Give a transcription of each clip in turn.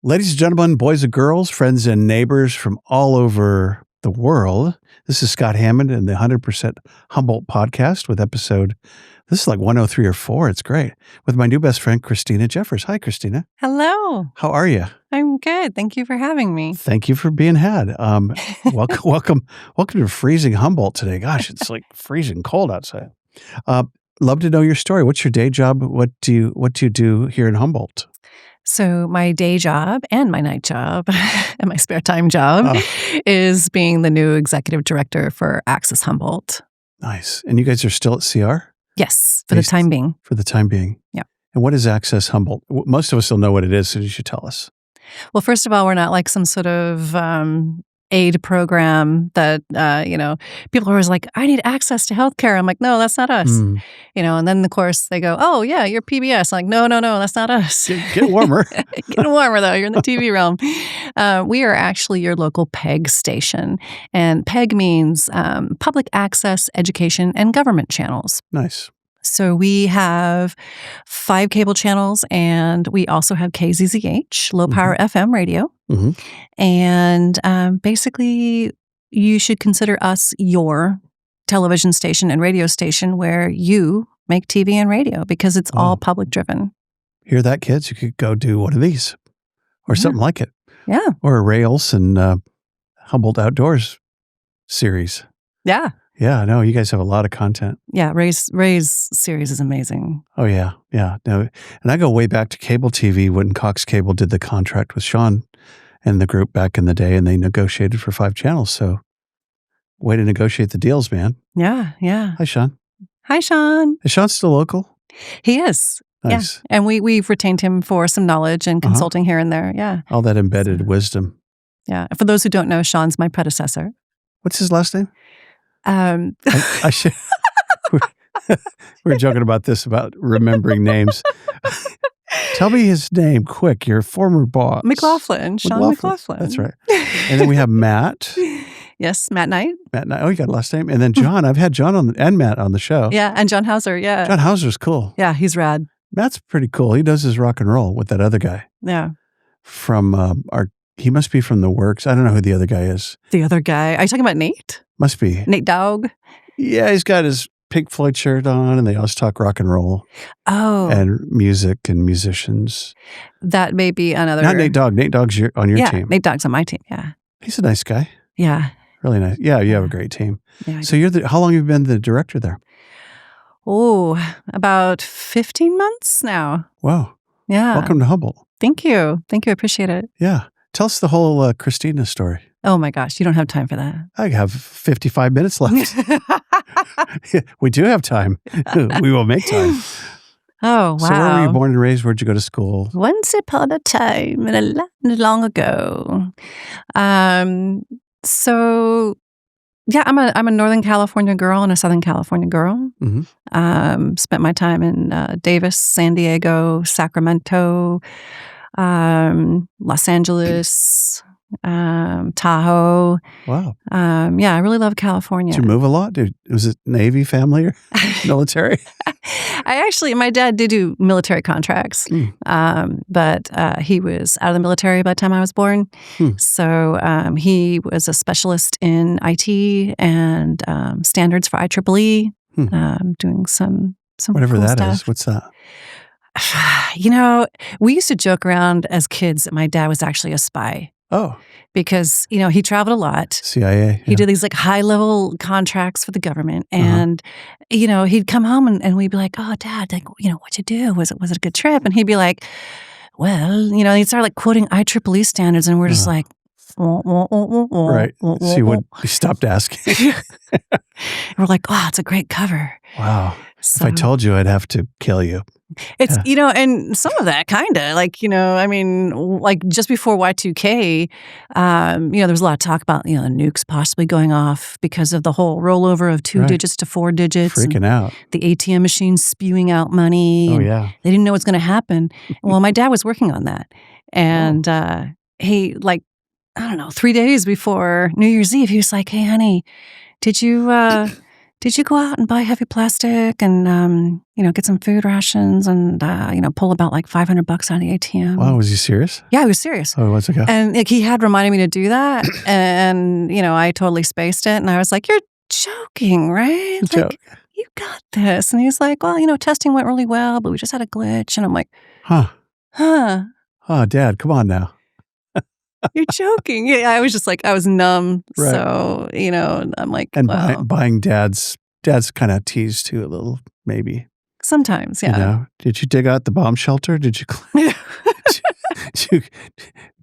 Ladies and gentlemen, boys and girls, friends and neighbors from all over the world, this is Scott Hammond and the 100% Humboldt podcast with this is like 103 or 4. It's great. With my new best friend, Christina Jeffers. Hi, Christina. Hello. How are you? I'm good. Thank you for having me. Thank you for being had. Welcome to freezing Humboldt today. Gosh, it's like freezing cold outside. Love to know your story. What's your day job? What do you do here in Humboldt? So my day job and my night job and my spare time job is being the new executive director for Access Humboldt. Nice. And you guys are still at CR? Yes, for the time being. For the time being. Yeah. And what is Access Humboldt? Most of us will know what it is, so you should tell us. Well, first of all, we're not like some sort of aid program that, people are always like, I need access to healthcare. I'm like, no, that's not us. And then, of course, they go, oh, yeah, you're PBS. I'm like, no, that's not us. Get warmer. Get warmer, though. You're in the TV realm. We are actually your local PEG station. And PEG means Public Access, Education, and Government Channels. Nice. So we have 5 cable channels, and we also have KZZH, low power FM radio. Mm-hmm. And basically, you should consider us your television station and radio station where you make TV and radio because it's all public driven. Hear that, kids? You could go do one of these or something like it. Yeah. Or a Ray Olson Humboldt Outdoors series. Yeah. Yeah, no, you guys have a lot of content. Yeah, Ray's series is amazing. Oh, yeah. No, and I go way back to cable TV when Cox Cable did the contract with Sean and the group back in the day, and they negotiated for 5 channels. So, way to negotiate the deals, man. Yeah. Hi, Sean. Hi, Sean. Is Sean still local? He is. Nice. Yeah. And we've retained him for some knowledge and consulting here and there. Yeah. All that embedded wisdom. Yeah. For those who don't know, Sean's my predecessor. What's his last name? I should. We were joking about this, about remembering names. Tell me his name quick. Your former boss. McLaughlin. Sean McLaughlin. That's right. And then we have Matt. Yes, Matt Knight. Oh, you got a last name. And then John. I've had John and Matt on the show. Yeah, and John Hauser. Yeah. John Hauser's cool. Yeah, he's rad. Matt's pretty cool. He does his rock and roll with that other guy. Yeah. From he must be from the Works. I don't know who the other guy is. The other guy. Are you talking about Nate? Must be. Nate Dogg? Yeah, he's got his Pink Floyd shirt on, and they always talk rock and roll. Oh. And music and musicians. That may be another. Not Nate Dogg. Nate Dogg's on your team. Nate Dogg's on my team, yeah. He's a nice guy. Yeah. Really nice. Yeah, you have a great team. Yeah, so how long have you been the director there? Oh, about 15 months now. Wow. Yeah. Welcome to Humboldt. Thank you. I appreciate it. Yeah. Tell us the whole Christina story. Oh my gosh, you don't have time for that. I have 55 minutes left. We do have time. We will make time. Oh, wow. So where were you born and raised? Where'd you go to school? Once upon a time, in a land long ago. So, yeah, I'm a Northern California girl and a Southern California girl. Mm-hmm. Spent my time in Davis, San Diego, Sacramento, Los Angeles, Tahoe. Wow. Yeah, I really love California. Did you move a lot? Was it Navy, family, or military? My dad did do military contracts, but he was out of the military by the time I was born. So he was a specialist in IT and standards for IEEE, doing some whatever cool that stuff. is. What's that? We used to joke around as kids that my dad was actually a spy. Oh. Because, he traveled a lot. CIA. He did these like high-level contracts for the government. And, he'd come home and we'd be like, oh, Dad, like, what'd you do? Was it a good trip? And he'd be like, well, he'd start like quoting IEEE standards. And we're just like, right. So you stopped asking. And we're like, oh, it's a great cover. Wow. So, if I told you, I'd have to kill you. It's, and some of that kind of like, like just before Y2K, there was a lot of talk about, the nukes possibly going off because of the whole rollover of 2 digits to 4 digits. Freaking out. The ATM machines spewing out money. Oh, yeah. They didn't know what's going to happen. Well, my dad was working on that. And he, like, I don't know, 3 days before New Year's Eve, he was like, hey, honey, did you did you go out and buy heavy plastic and, get some food rations and, pull about like $500 out of the ATM? Wow, was he serious? Yeah, he was serious. Oh, what's it? And like, he had reminded me to do that. And, I totally spaced it. And I was like, you're joking, right? Like, you got this. And he's like, well, testing went really well, but we just had a glitch. And I'm like, Huh. Oh, Dad, come on now. You're joking. Yeah, I was just like, I was numb. Right. So, I'm like, And wow. buying dad's kind of teased too a little, maybe. Sometimes, yeah. Did you dig out the bomb shelter? Did you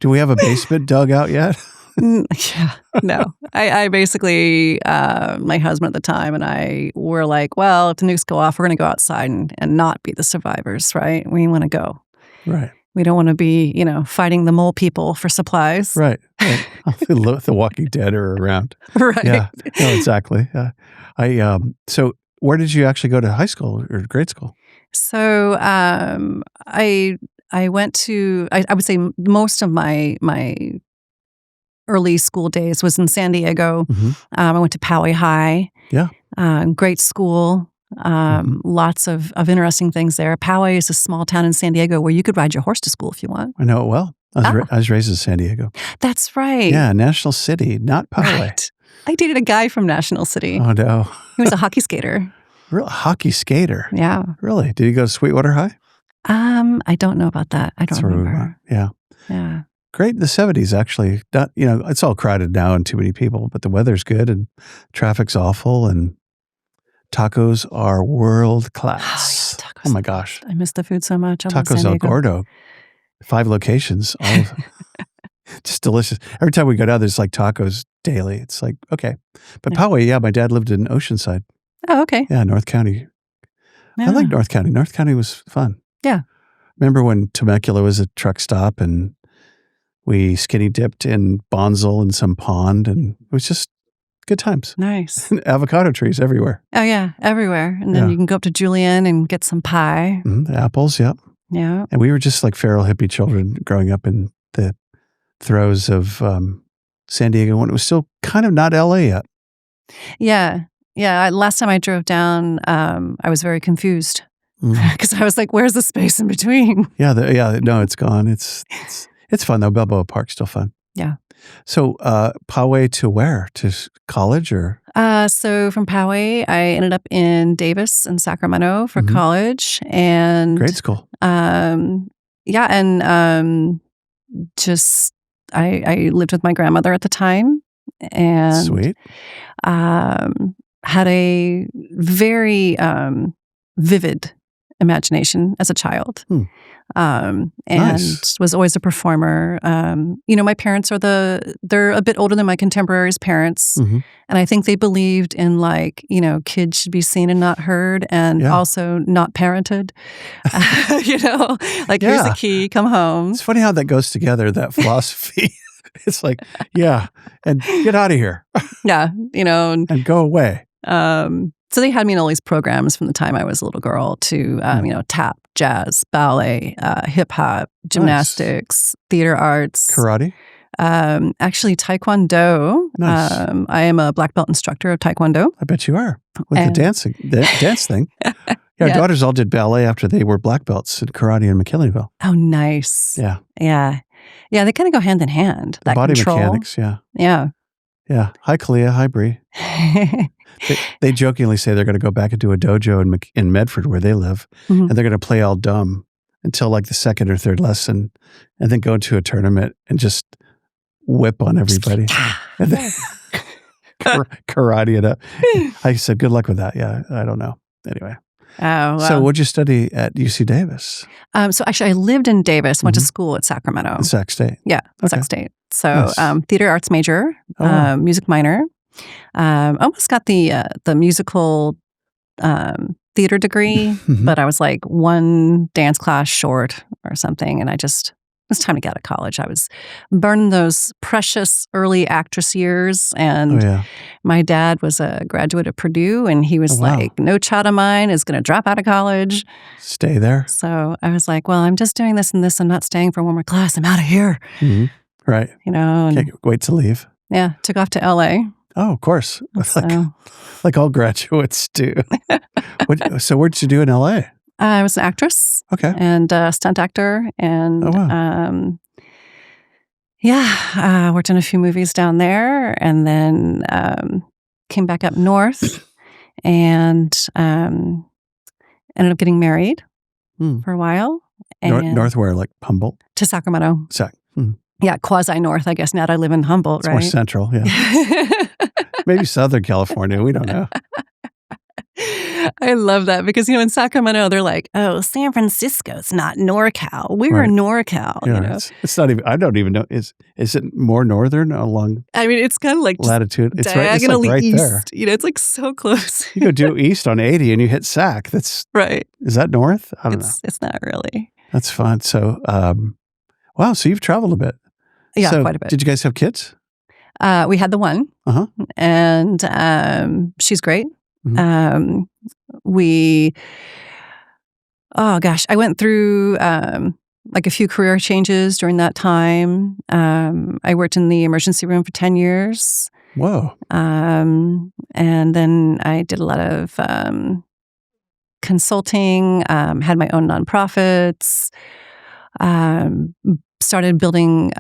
do we have a basement dug out yet? Yeah, no. I basically, my husband at the time and I were like, well, if the nukes go off, we're going to go outside and not be the survivors, right? We want to go. Right. We don't want to be, fighting the mole people for supplies. Right. The Walking Dead are around. Right. Yeah. No, exactly. So where did you actually go to high school or grade school? So I went to, I would say most of my early school days was in San Diego. Mm-hmm. I went to Poway High. Yeah. Great school. Lots of interesting things there. Poway is a small town in San Diego where you could ride your horse to school if you want. I know it well. I was raised in San Diego. That's right. Yeah, National City, not Poway. Right. I dated a guy from National City. Oh, no. He was a hockey skater. Real hockey skater? Yeah. Really? Did he go to Sweetwater High? I don't know about that. I don't remember. Yeah. Yeah. Great in the 70s, actually. Not, it's all crowded now and too many people, but the weather's good and traffic's awful and tacos are world class. Oh, yeah, oh my gosh. I miss the food so much. Tacos El Gordo. 5 locations. All of just delicious. Every time we go down, there's like tacos daily. It's like, okay. But Poway, my dad lived in Oceanside. Oh, okay. Yeah, North County. Yeah. I like North County. North County was fun. Yeah. Remember when Temecula was a truck stop and we skinny dipped in Bonsall in some pond and it was just good times. Nice. Avocado trees everywhere. Oh, yeah, everywhere. And then you can go up to Julian and get some pie. Mm-hmm. The apples, yep. Yeah. And we were just like feral hippie children growing up in the throes of San Diego when it was still kind of not LA yet. Yeah. Yeah. Last time I drove down, I was very confused because I was like, where's the space in between? Yeah. No, it's gone. It's fun though. Balboa Park's still fun. Yeah. So Poway to where? To college or? So from Poway, I ended up in Davis in Sacramento for college. And grade school. Yeah. And just, I lived with my grandmother at the time. And sweet. Had a very vivid imagination as a child. And nice. Was always a performer. My parents they're a bit older than my contemporaries' parents. And I think they believed in kids should be seen and not heard and also not parented. Here's the key, come home. It's funny how that goes together, that philosophy. It's like, and get out of here. Yeah, and go away. So they had me in all these programs from the time I was a little girl to, tap, jazz, ballet, hip hop, gymnastics, theater arts. Karate? Actually, Taekwondo. Nice. I am a black belt instructor of Taekwondo. I bet you are. With the dance thing. Our daughters all did ballet after they were black belts in karate in McKinleyville. Oh, nice. Yeah. Yeah. Yeah, they kind of go hand in hand. That body control. Mechanics, yeah. Yeah. Yeah. Hi, Kalia. Hi, Bree. They jokingly say they're going to go back and do a dojo in Medford where they live, and they're going to play all dumb until like the second or third lesson, and then go to a tournament and just whip on everybody. And then karate it up. I said, good luck with that. Yeah, I don't know. Anyway. Oh, wow. So what'd you study at UC Davis? So actually, I lived in Davis, went to school at Sacramento. In Sac State? Yeah, Sac State. So theater arts major, music minor. Almost got the musical theater degree, but I was like one dance class short or something, and it was time to get out of college. I was burning those precious early actress years, and my dad was a graduate of Purdue, and he was like, no child of mine is going to drop out of college. Stay there. So I was like, well, I'm just doing this and this. I'm not staying for one more class. I'm out of here. Right. And can't wait to leave. Yeah, took off to LA. Oh, of course. So Like all graduates do. So what did you do in LA? I was an actress. Okay. And a stunt actor. And Oh, wow. worked in a few movies down there, and then came back up north and ended up getting married for a while. And North where, like Humboldt? to Sacramento. Yeah, quasi-north, I guess, now that I live in Humboldt, It's right? more central, yeah. Maybe Southern California. We don't know. I love that because, in Sacramento, they're like, oh, San Francisco's not NorCal. We're Right. NorCal, Yeah, it's not even, I don't even know. Is it more northern along I mean, it's kind of like latitude? It's diagonally right east. there. It's like so close. You go due east on 80 and you hit Sac. That's right. Is that north? I don't know. It's not really. That's fun. So, wow. So you've traveled a bit. Yeah, So quite a bit. Did you guys have kids? We had the one, and she's great. I went through like a few career changes during that time. I worked in the emergency room for 10 years. Whoa. And then I did a lot of consulting, had my own nonprofits, started building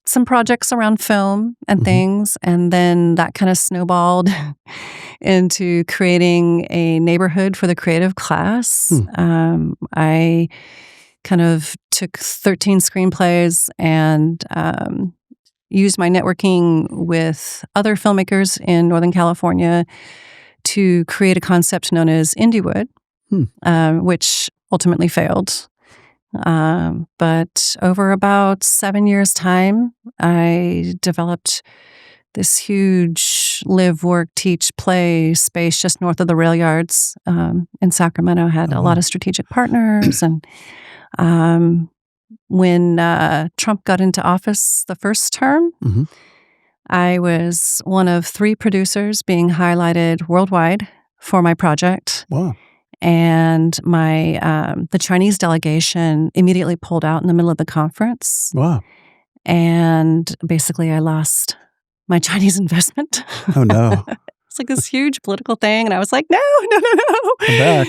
some projects around film and things. And then that kind of snowballed into creating a neighborhood for the creative class. I kind of took 13 screenplays and used my networking with other filmmakers in Northern California to create a concept known as Indiewood, which ultimately failed. But over about 7 years' time, I developed this huge live, work, teach, play space just north of the rail yards in Sacramento. Had a lot of strategic partners. And when Trump got into office the first term, I was one of 3 producers being highlighted worldwide for my project. Wow. And the Chinese delegation immediately pulled out in the middle of the conference. Wow. And basically I lost my Chinese investment. Oh, no. It's like this huge political thing. And I was like, no. Come back.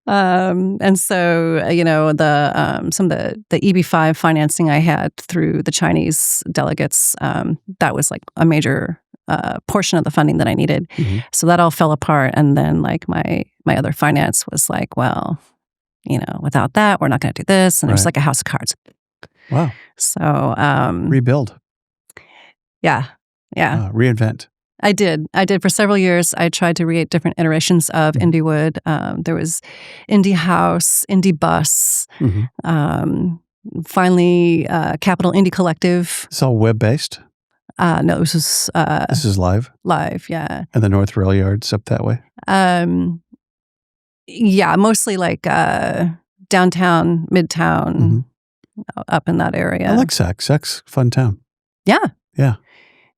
And so, some of the EB5 financing I had through the Chinese delegates, that was like a major portion of the funding that I needed. So that all fell apart. And then like my other finance was like, well, without that, we're not going to do this. And it was like a house of cards. Wow. So Rebuild. Yeah. Reinvent. I did for several years. I tried to create different iterations of Indiewood. There was Indie House, Indie Bus, finally Capital Indie Collective. It's all web-based? No, this is live? Live, yeah. And the North Rail Yards up that way? Yeah, mostly like downtown, midtown, up in that area. I like Sac. Sac's a fun town. Yeah. Yeah.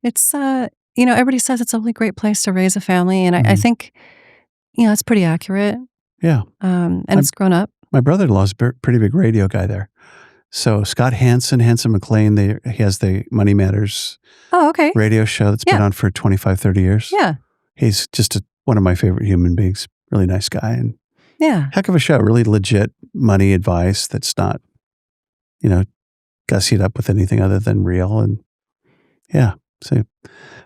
It's, everybody says it's a really great place to raise a family. And I think, it's pretty accurate. Yeah. And it's grown up. My brother-in-law's a pretty big radio guy there. So Scott Hansen McLean, he has the Money Matters radio show that's been on for 25, 30 years. Yeah. He's just one of my favorite human beings. Really nice guy. And heck of a show. Really legit money advice that's not, gussied up with anything other than real. And so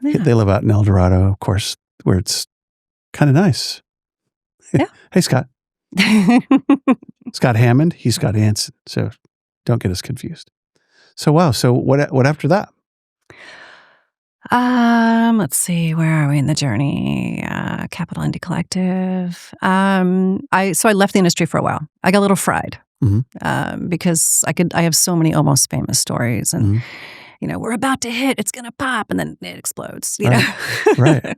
they live out in El Dorado, of course, where it's kind of nice. Yeah. Hey, Scott. Scott Hammond. He's Scott Hansen. So don't get us confused. So, wow. So what after that? Let's see. Where are we in the journey? Capital Indie Collective. I left the industry for a while. I got a little fried because I have so many almost famous stories, and we're about to hit. It's gonna pop, and then it explodes. You know, right?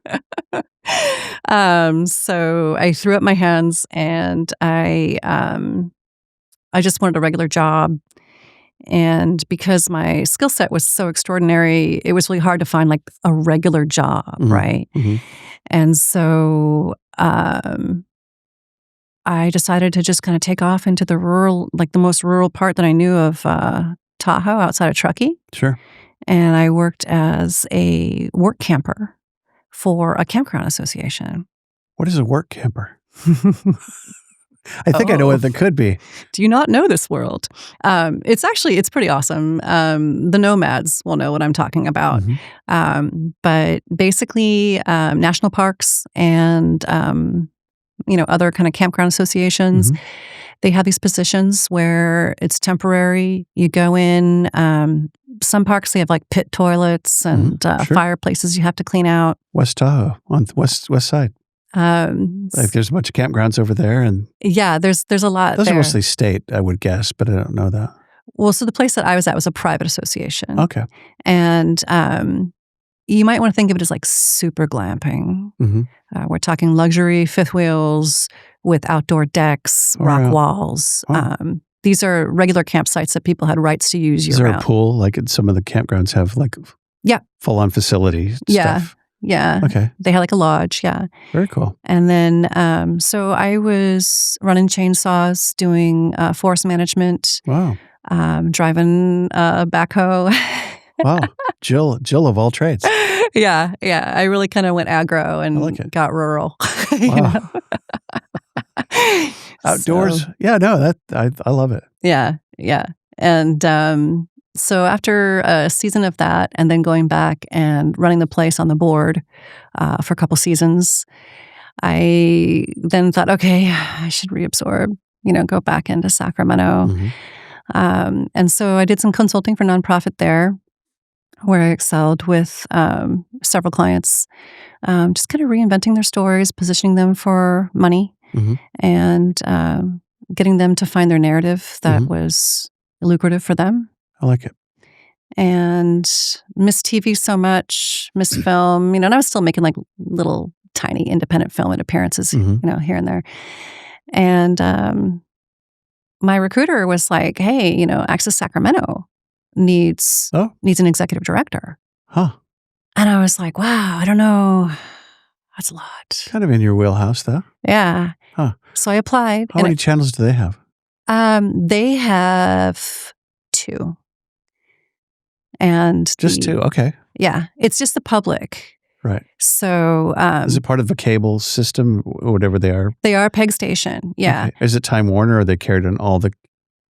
So I threw up my hands, and I just wanted a regular job. And because my skill set was so extraordinary, it was really hard to find like a regular job, right? And so I decided to just kind of take off into the rural, like the most rural part that I knew of Tahoe, outside of Truckee. Sure. And I worked as a work camper for a campground association. What is a work camper? I think I know what that could be. Do you not know this world? It's pretty awesome. The nomads will know what I'm talking about. But basically, national parks and other kind of campground associations, they have these positions where it's temporary. You go in. Some parks, they have like pit toilets and fireplaces you have to clean out. West Tahoe on the west side. There's a bunch of campgrounds over there, and there's a lot. Those there. are mostly state, I would guess, but I don't know that. Well, so the place that I was at was a private association. Okay, and you might want to think of it as like super glamping. We're talking luxury fifth wheels with outdoor decks, rock walls. These are regular campsites that people had rights to use year-round. Is there a pool? Like some of the campgrounds have like full-on facility stuff? Yeah. Okay. They had like a lodge, yeah. Very cool. And then, so I was running chainsaws, doing forest management. Wow. Driving a backhoe. Wow. Jill of all trades. Yeah. I really kind of went aggro and got rural. Wow. Outdoors. So, I love it. Yeah. And so after a season of that, and then going back and running the place on the board for a couple seasons, I then thought, okay, I should reabsorb, go back into Sacramento. And so I did some consulting for nonprofit there, where I excelled with several clients, just kind of reinventing their stories, positioning them for money, and getting them to find their narrative that was lucrative for them. I like it. And missed TV so much, missed film, and I was still making like little tiny independent film appearances, here and there. And my recruiter was like, hey, Access Sacramento needs an executive director. Huh. And I was like, wow, I don't know. That's a lot. Kind of in your wheelhouse, though. Yeah. Huh. So I applied. How many channels do they have? They have 2. And just 2, okay. Yeah. It's just the public. Right. So is it part of the cable system, or whatever they are? They are Peg Station, yeah. Okay. Is it Time Warner, or are they carried on all the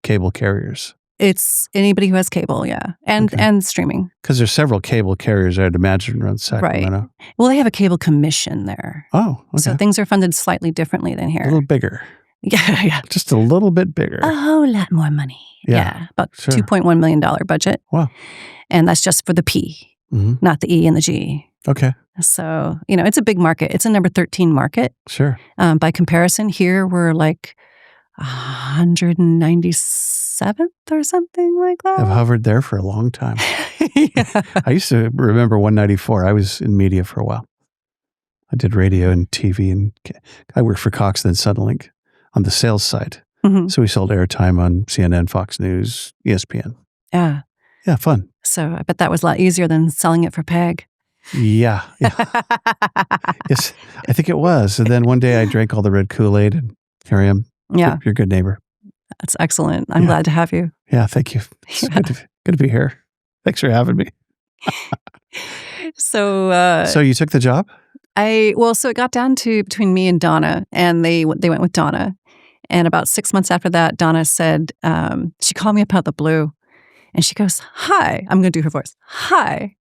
cable carriers? It's anybody who has cable, yeah. And streaming. Because there's several cable carriers, I'd imagine, around Sacramento. Right. Well, they have a cable commission there. Oh, okay. So things are funded slightly differently than here. A little bigger. Yeah. Just a little bit bigger. A whole lot more money. Yeah. About $2.1 million budget. Wow. And that's just for the P, not the E and the G. Okay. So, it's a big market. It's a number 13 market. Sure. By comparison, here we're like 197th or something like that. I've hovered there for a long time. Yeah. I used to remember 194. I was in media for a while. I did radio and TV, and I worked for Cox, then Suddenlink on the sales side. So we sold airtime on CNN, Fox News, ESPN. Yeah. Yeah, fun. So I bet that was a lot easier than selling it for Peg. Yeah. Yes, I think it was. And then one day I drank all the red Kool-Aid, and here I am. Yeah. You're a good neighbor. That's excellent. I'm glad to have you. Yeah, thank you. It's good to be here. Thanks for having me. So you took the job? So it got down to between me and Donna, and they went with Donna. And about 6 months after that, Donna said, she called me up out the blue, and she goes, hi, I'm going to do her voice. Hi,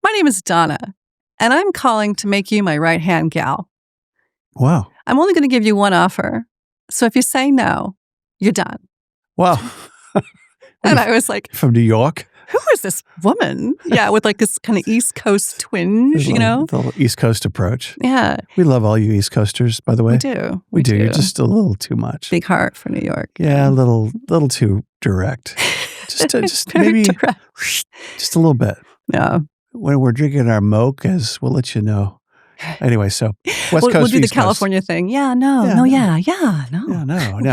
my name is Donna, and I'm calling to make you my right-hand gal. Wow. I'm only going to give you one offer. So if you say no, you're done. Wow. And I was like, from New York? Who is this woman? Yeah, with like this kind of East Coast twinge, The East Coast approach. Yeah. We love all you East Coasters, by the way. We do. We do. You're just a little too much. Big heart for New York. Yeah, a little too direct. Just maybe direct. Just a little bit. Yeah. When we're drinking our mochas, we'll let you know. Anyway, so West Coast, we'll do the East California Coast. thing. Yeah, no. No.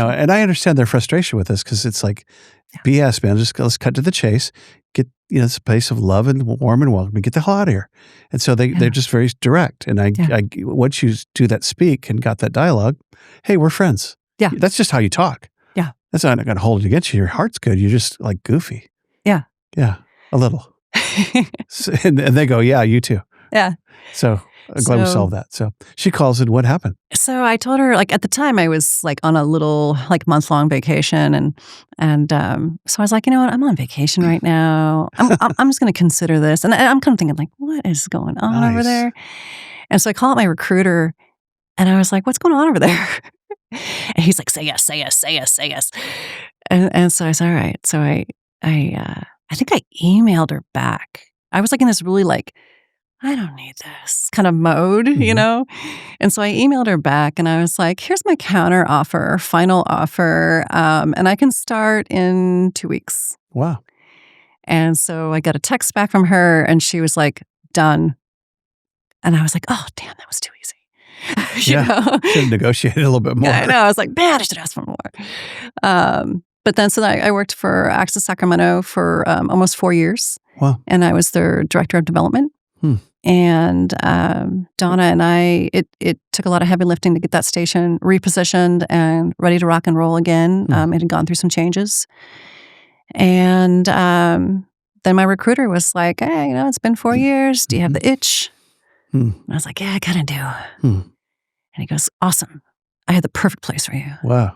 And I understand their frustration with this, because it's like, BS, man. Just let's cut to the chase. Get, it's a place of love and warm and welcoming. Get the hell out of here. And so they're just very direct. And I once you do that speak and got that dialogue, hey, we're friends. Yeah. That's just how you talk. Yeah. That's not going to hold it against you. Your heart's good. You're just like goofy. Yeah. Yeah. A little. And they go, yeah, you too. Yeah. So I'm glad we solved that. So she calls and what happened? So I told her, like, at the time I was like on a little like month-long vacation. And so I was like, you know what? I'm on vacation right now. I'm just going to consider this. And I'm kind of thinking like, what is going on over there? And so I call up my recruiter and I was like, what's going on over there? And he's like, say yes, say yes, say yes, say yes. And so I said, all right. So I think I emailed her back. I was like in this really like, I don't need this kind of mode, you know? And so I emailed her back and I was like, here's my counter offer, final offer. And I can start in 2 weeks. Wow. And so I got a text back from her and she was like, done. And I was like, oh, damn, that was too easy. You know? Should have negotiated a little bit more. Yeah, I know. I was like, man, I should ask for more. But then so I worked for Access Sacramento for almost 4 years. Wow. And I was their director of development. And Donna and I, it took a lot of heavy lifting to get that station repositioned and ready to rock and roll again. It had gone through some changes. And then my recruiter was like, hey, you know, it's been 4 years. Do you have the itch? And I was like, yeah, I kind of do. And he goes, awesome. I have the perfect place for you. Wow.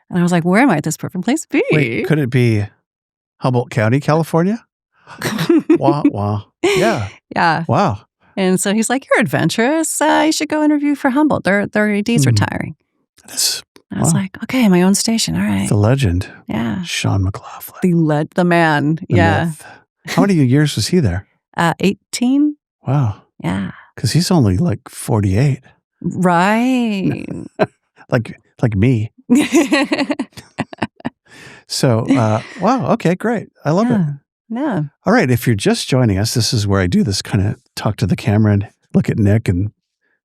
And I was like, where might this perfect place be? Wait, could it be Humboldt County, California? Wow. Yeah. Yeah. Wow. And so he's like, you're adventurous. You should go interview for Humboldt. Their AD's retiring. I was like, okay, my own station. All right. The legend. Yeah. Sean McLaughlin. The man. The myth. How many years was he there? 18. Wow. Yeah. Because he's only like 48. Right. like me. So, wow. Okay, great. I love it. Yeah. All right. If you're just joining us, this is where I do this kind of talk to the camera and look at Nick and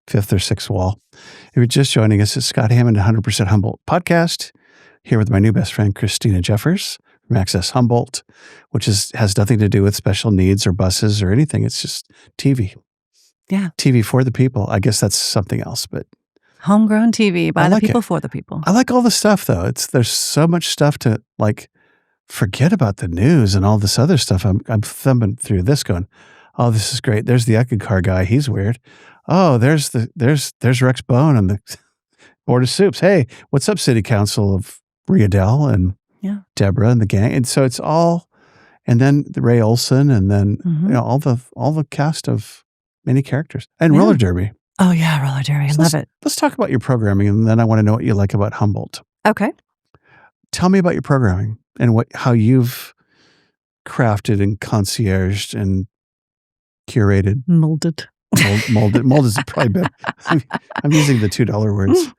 fifth or sixth wall. If you're just joining us, it's Scott Hammond, 100% Humboldt podcast, here with my new best friend, Christina Jeffers from Access Humboldt, which has nothing to do with special needs or buses or anything. It's just TV. Yeah. TV for the people. I guess that's something else, but homegrown TV by the people for the people. I like all the stuff though. There's so much stuff to like forget about the news and all this other stuff. I'm thumbing through this going, oh, this is great. There's the Eckankar guy. He's weird. Oh, there's Rex Bone on the Board of Soups. Hey, what's up, City Council of Riadel and Deborah and the gang? And so it's all, and then the Ray Olson, and then you know all the cast of many characters and roller derby. Oh yeah, roller derby. I love it. Let's talk about your programming, and then I want to know what you like about Humboldt. Okay. Tell me about your programming and how you've crafted and concierged and curated, molded. Mold is probably better. I'm using the $2 words.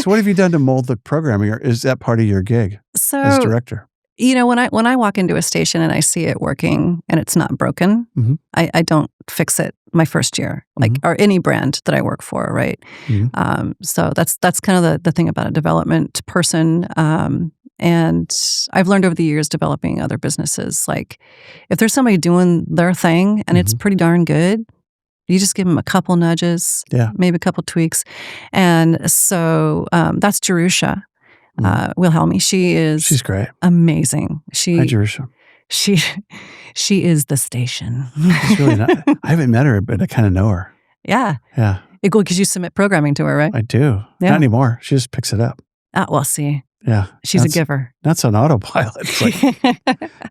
So what have you done to mold the programming, or is that part of your gig as director? You know, when I walk into a station and I see it working and it's not broken, I don't fix it my first year, like or any brand that I work for, right? So that's kind of the thing about a development person. And I've learned over the years developing other businesses, like if there's somebody doing their thing and it's pretty darn good, you just give them a couple nudges, maybe a couple tweaks. And so that's Jerusha. Wilhelmi. She's great. Amazing. Hi, Jerusha. She is the station. She's really not. I haven't met her, but I kind of know her. Yeah. Yeah. Because you submit programming to her, right? I do. Yeah. Not anymore. She just picks it up. Well, see. Yeah. She's a giver. That's on autopilot. It's like,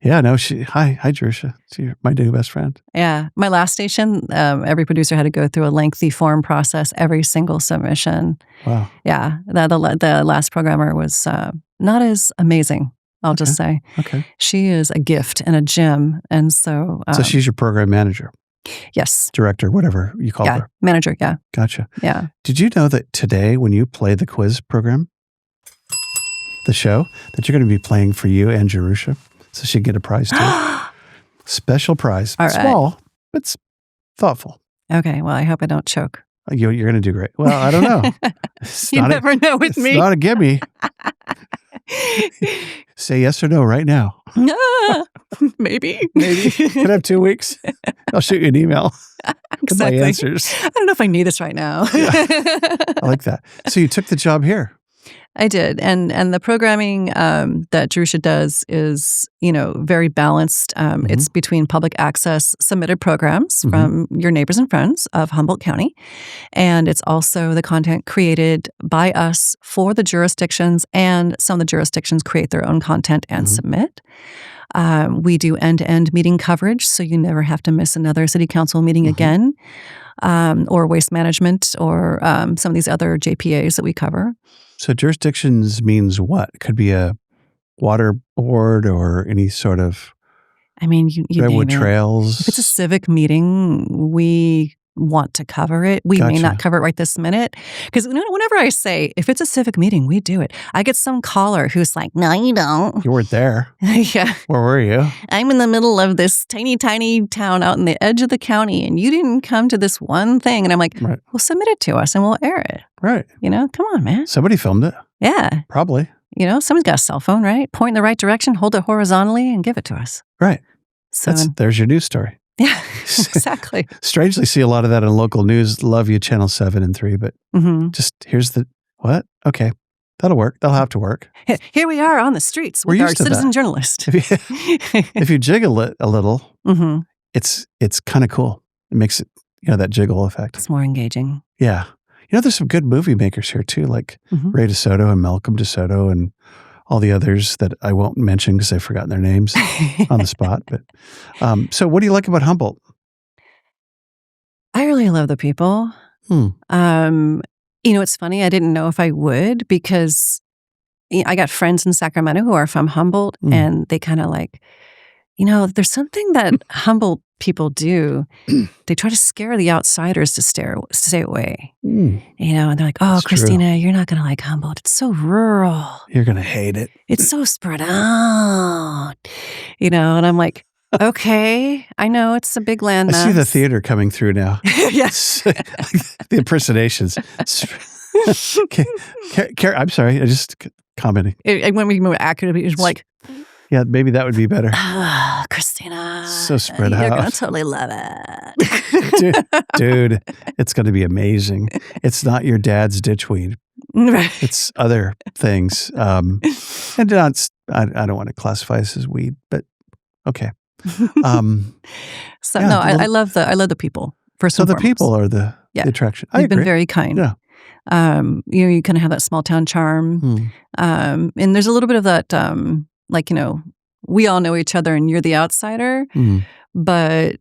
yeah, no, hi, Jerusha. You're my new best friend. Yeah. My last station, every producer had to go through a lengthy form process, every single submission. Wow. Yeah. The last programmer was not as amazing, I'll just say. Okay. She is a gift and a gem. And so... so she's your program manager? Yes. Director, whatever you call her. Manager, yeah. Gotcha. Yeah. Did you know that today when you play the quiz program, the show, that you're going to be playing for you and Jerusha, so she'd get a prize too? Special prize. All right. Small, but it's thoughtful. Okay, well, I hope I don't choke. You're going to do great. Well, I don't know. You never know with me. It's not a gimme. Say yes or no right now. Maybe. Can I have 2 weeks? I'll shoot you an email. Exactly. With my answers. I don't know if I need this right now. I like that. So you took the job here. I did. And the programming that Jerusha does is, very balanced. It's between public access submitted programs from your neighbors and friends of Humboldt County. And it's also the content created by us for the jurisdictions, and some of the jurisdictions create their own content and submit. We do end-to-end meeting coverage, so you never have to miss another city council meeting again, or waste management, or some of these other JPAs that we cover. So jurisdictions means what? Could be a water board or any sort of you redwood name it. trails. If it's a civic meeting, we want to cover it. We may not cover it right this minute. Because whenever I say, if it's a civic meeting, we do it. I get some caller who's like, no, you don't. You weren't there. Yeah. Where were you? I'm in the middle of this tiny, tiny town out in the edge of the county, and you didn't come to this one thing. And I'm like, well, submit it to us and we'll air it. Right. Come on, man. Somebody filmed it. Yeah. Probably. Someone's got a cell phone, right? Point in the right direction, hold it horizontally, and give it to us. Right. So there's your news story. Yeah, exactly. Strangely see a lot of that in local news. Love you, Channel 7 and 3, but just here's the, what? Okay. That'll work. That'll have to work. Here we are on the streets with our citizen journalist. If you jiggle it a little, it's kind of cool. It makes it, that jiggle effect. It's more engaging. Yeah. There's some good movie makers here too, like Ray DeSoto and Malcolm DeSoto and all the others that I won't mention because I've forgotten their names on the spot. But so what do you like about Humboldt? I really love the people. It's funny. I didn't know if I would, because I got friends in Sacramento who are from Humboldt, and they kind of like, there's something that Humboldt people do. They try to scare the outsiders to stay away. And they're like, oh, that's Christina, true. You're not going to like Humboldt. It's so rural. You're going to hate it. It's so spread out. And I'm like, okay, I know it's a big landmass. I see the theater coming through now. Yes. The impersonations. I'm sorry. I just commenting. When we more accurate, it's like, yeah, maybe that would be better. Christina. So spread out. You're going to totally love it. Dude, it's going to be amazing. It's not your dad's ditchweed. Right. It's other things. And I don't want to classify this as weed, but okay. I love the people. First and foremost. The people are the attraction. You've been very kind. Yeah. You kind of have that small town charm. And there's a little bit of that, we all know each other and you're the outsider, but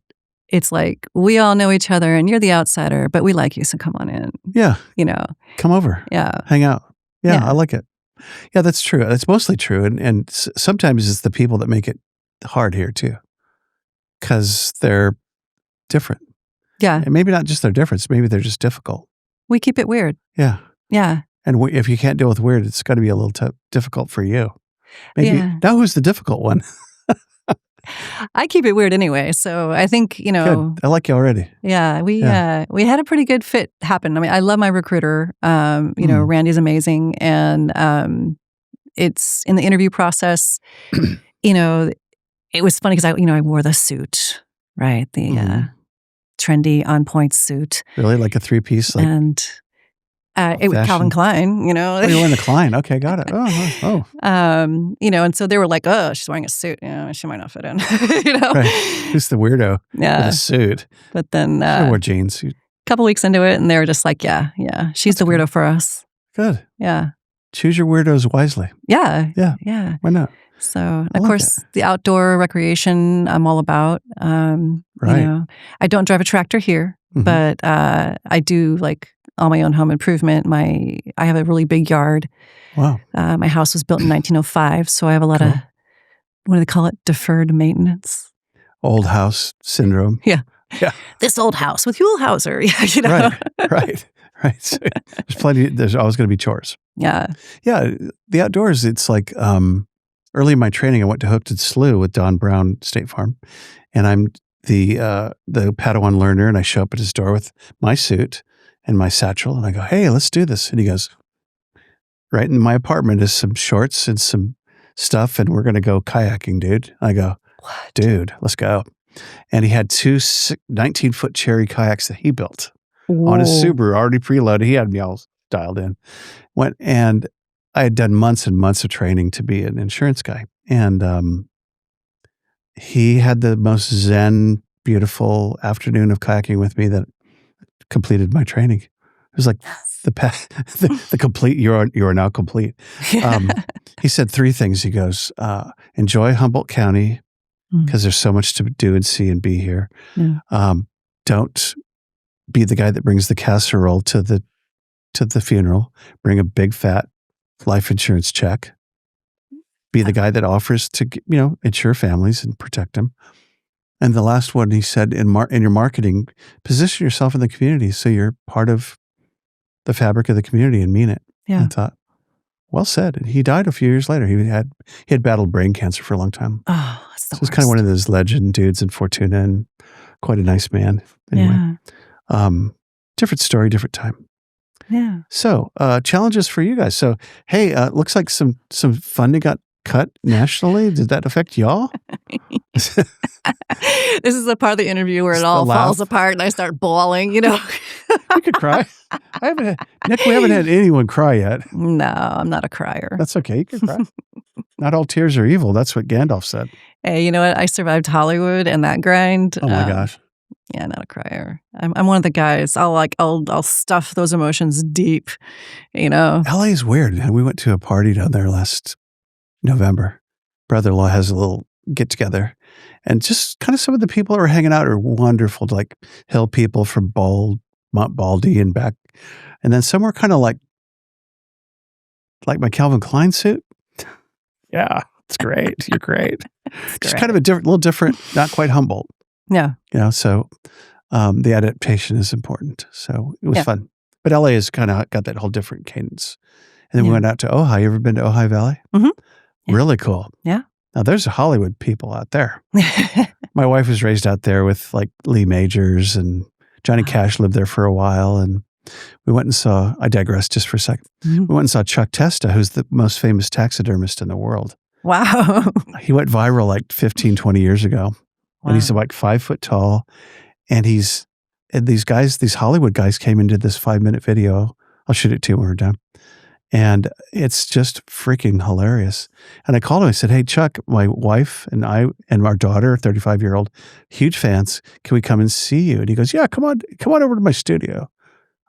it's like, we all know each other and you're the outsider, but we like you, so come on in. Yeah. Come over. Yeah. Hang out. Yeah, I like it. Yeah, that's true. That's mostly true. And sometimes it's the people that make it hard here too, because they're different. Yeah. And maybe not just their difference, maybe they're just difficult. We keep it weird. Yeah. Yeah. And if you can't deal with weird, it's got to be a little difficult for you. Maybe. Yeah. Now who's the difficult one? I keep it weird anyway, so I think, Good. I like you already. Yeah, we had a pretty good fit happen. I mean, I love my recruiter. Randy's amazing, and it's in the interview process. It was funny because I wore the suit, right? The trendy, on point suit. Really, like a 3-piece, and. It was Calvin Klein, Oh, you're wearing the Klein. Okay, got it. Oh. And so they were like, oh, she's wearing a suit. She might not fit in, Right. Who's the weirdo with a suit? But then I wore jeans. A couple weeks into it, and they were just like, yeah, she's the weirdo for us. Good. Yeah. Choose your weirdos wisely. Yeah. Yeah. Yeah. Why not? So, of course, the outdoor recreation I'm all about. Right. I don't drive a tractor here, but I do like all my own home improvement. I have a really big yard. Wow. My house was built in 1905, so I have a lot of, what do they call it? Deferred maintenance. Old house syndrome. Yeah. Yeah. This old house with Huell Hauser. Right. So there's always going to be chores. Yeah. Yeah. The outdoors, it's like early in my training, I went to Hooked Slough with Don Brown State Farm, and I'm the Padawan learner, and I show up at his door with my suit and my satchel, and I go, hey, let's do this. And he goes, right in my apartment is some shorts and some stuff, and we're going to go kayaking, dude. I go, what? Dude, let's go. And he had 2 19-foot Cherry kayaks that he built on his Subaru, already preloaded. He had me all dialed in. Went, and I had done months and months of training to be an insurance guy. And he had the most zen, beautiful afternoon of kayaking with me that completed my training. It was like the complete, you are now complete. He said 3 things. He goes, enjoy Humboldt County because there's so much to do and see and be here. Yeah. Don't be the guy that brings the casserole to the funeral. Bring a big fat life insurance check. Be the guy that offers to, insure families and protect them. And the last one, he said, in your marketing, position yourself in the community so you're part of the fabric of the community and mean it. Yeah. I thought, well said. And he died a few years later. He had battled brain cancer for a long time. Oh, that's the So he's kind of one of those legend dudes in Fortuna and quite a nice man. Anyway, different story, different time. Yeah. So challenges for you guys. So, hey, looks like some funding got cut nationally. Did that affect y'all? This is the part of the interview where it all falls apart and I start bawling, You could cry. Nick, we haven't had anyone cry yet. No, I'm not a crier. That's okay. You can cry. Not all tears are evil. That's what Gandalf said. Hey, you know what? I survived Hollywood and that grind. Oh my gosh. Yeah, not a crier. I'm one of the guys. I'll stuff those emotions deep, LA is weird. We went to a party down there last November. Brother-in-law has a little get together, and just kind of some of the people that were hanging out are wonderful, like hill people from Mount Baldy and back. And then some were kind of like my Calvin Klein suit. Yeah, it's great. You're great. Just kind of little different, not quite Humboldt. Yeah. So the adaptation is important. So it was fun. But LA has kind of got that whole different cadence. And then we went out to Ojai. You ever been to Ojai Valley? Mm-hmm. Yeah. Really cool. Yeah. Now there's Hollywood people out there. My wife was raised out there with like Lee Majors, and Johnny Cash lived there for a while. And we went and saw, I digress just for a second. Mm-hmm. We went and saw Chuck Testa, who's the most famous taxidermist in the world. Wow. He went viral like 15, 20 years ago. Wow. And he's like 5 foot tall. And these Hollywood guys came and did this 5-minute video. I'll shoot it to you when we're done. And it's just freaking hilarious. And I called him. I said, hey, Chuck, my wife and I and our daughter, 35-year-old, huge fans. Can we come and see you? And he goes, yeah, come on over to my studio